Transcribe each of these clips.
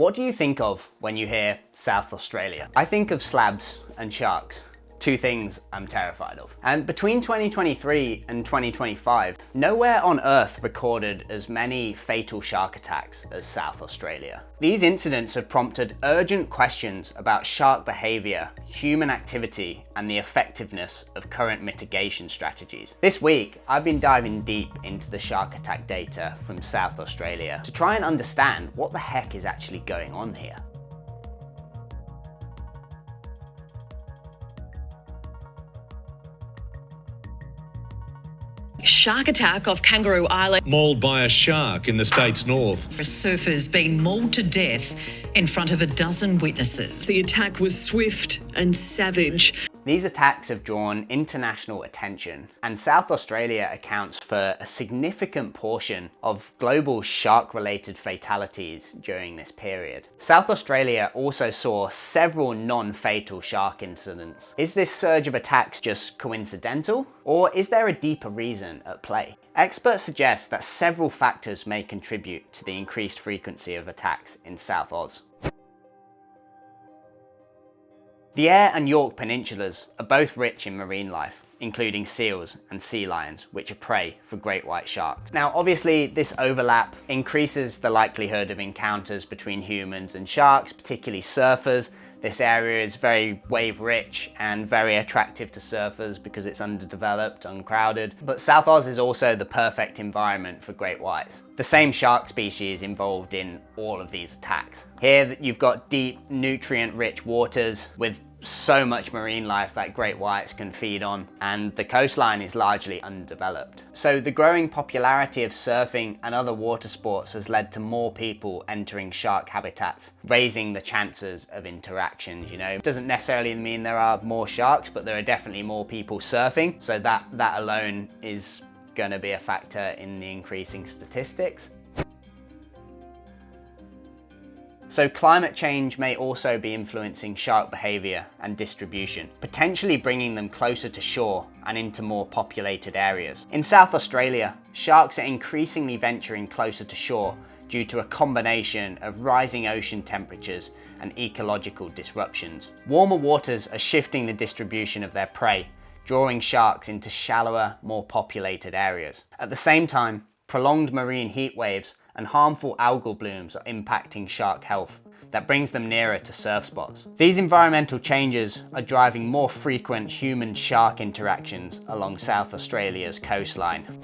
What do you think of when you hear South Australia? I think of slabs and sharks. Two things I'm terrified of. And between 2023 and 2025, nowhere on Earth recorded as many fatal shark attacks as South Australia. These incidents have prompted urgent questions about shark behavior, human activity, and the effectiveness of current mitigation strategies. This week, I've been diving deep into the shark attack data from South Australia to try and understand what the heck is actually going on here. Shark attack off Kangaroo Island. Mauled by a shark in the state's north. A surfer's been mauled to death in front of a dozen witnesses. The attack was swift and savage. These attacks have drawn international attention, and South Australia accounts for a significant portion of global shark-related fatalities during this period. South Australia also saw several non-fatal shark incidents. Is this surge of attacks just coincidental, or is there a deeper reason at play? Experts suggest that several factors may contribute to the increased frequency of attacks in South Oz. The Eyre and Yorke Peninsulas are both rich in marine life, including seals and sea lions, which are prey for great white sharks. Now, obviously, this overlap increases the likelihood of encounters between humans and sharks, particularly surfers. This area is very wave rich and very attractive to surfers because it's underdeveloped, uncrowded. But South Oz is also the perfect environment for great whites. The same shark species involved in all of these attacks. Here you've got deep, nutrient-rich waters with so much marine life that great whites can feed on, and the coastline is largely undeveloped. So the growing popularity of surfing and other water sports has led to more people entering shark habitats, raising the chances of interactions, you know. It doesn't necessarily mean there are more sharks, but there are definitely more people surfing, so that alone is going to be a factor in the increasing statistics. So climate change may also be influencing shark behaviour and distribution, potentially bringing them closer to shore and into more populated areas. In South Australia, sharks are increasingly venturing closer to shore due to a combination of rising ocean temperatures and ecological disruptions. Warmer waters are shifting the distribution of their prey, drawing sharks into shallower, more populated areas. At the same time, prolonged marine heat waves and harmful algal blooms are impacting shark health. That brings them nearer to surf spots. These environmental changes are driving more frequent human-shark interactions along South Australia's coastline.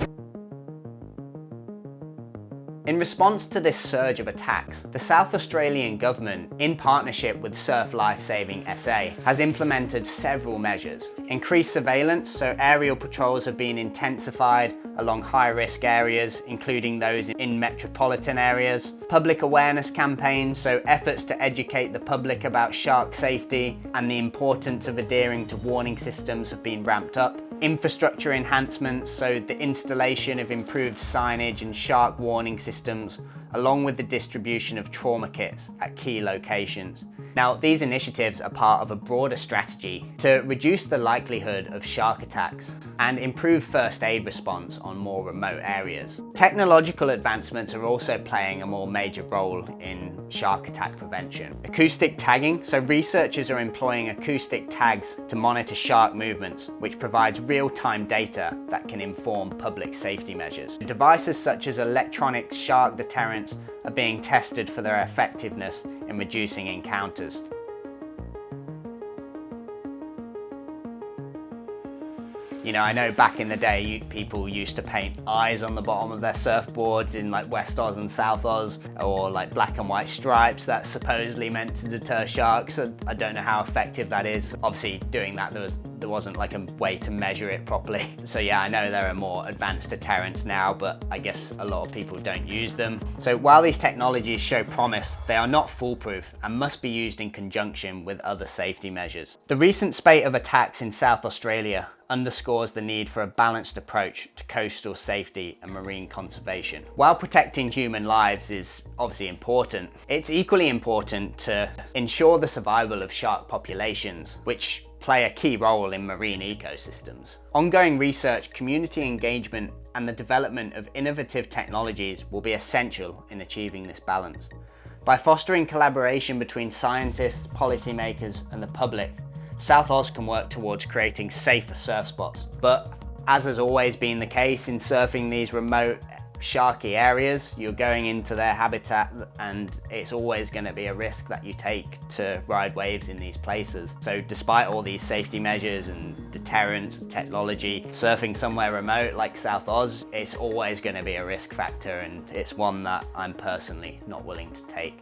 In response to this surge of attacks, the South Australian government, in partnership with Surf Lifesaving SA, has implemented several measures. Increased surveillance, so aerial patrols have been intensified along high-risk areas, including those in metropolitan areas. Public awareness campaigns, so efforts to educate the public about shark safety and the importance of adhering to warning systems have been ramped up. Infrastructure enhancements, so the installation of improved signage and shark warning systems, along with the distribution of trauma kits at key locations. Now, these initiatives are part of a broader strategy to reduce the likelihood of shark attacks and improve first aid response on more remote areas. Technological advancements are also playing a more major role in shark attack prevention. Acoustic tagging, so researchers are employing acoustic tags to monitor shark movements, which provides real-time data that can inform public safety measures. Devices such as electronic shark deterrents are being tested for their effectiveness in reducing encounters. You know, I know back in the day, people used to paint eyes on the bottom of their surfboards in like West Oz and South Oz, or like black and white stripes that's supposedly meant to deter sharks. I don't know how effective that is. Obviously, doing that, there wasn't like a way to measure it properly. So yeah, I know there are more advanced deterrents now, but I guess a lot of people don't use them. So while these technologies show promise, they are not foolproof and must be used in conjunction with other safety measures. The recent spate of attacks in South Australia underscores the need for a balanced approach to coastal safety and marine conservation. While protecting human lives is obviously important, it's equally important to ensure the survival of shark populations, which play a key role in marine ecosystems. Ongoing research, community engagement, and the development of innovative technologies will be essential in achieving this balance. By fostering collaboration between scientists, policymakers and the public, South Oz can work towards creating safer surf spots. But as has always been the case in surfing these remote, sharky areas, you're going into their habitat and it's always going to be a risk that you take to ride waves in these places. So despite all these safety measures and deterrence and technology, surfing somewhere remote like South Oz, it's always going to be a risk factor, and it's one that I'm personally not willing to take.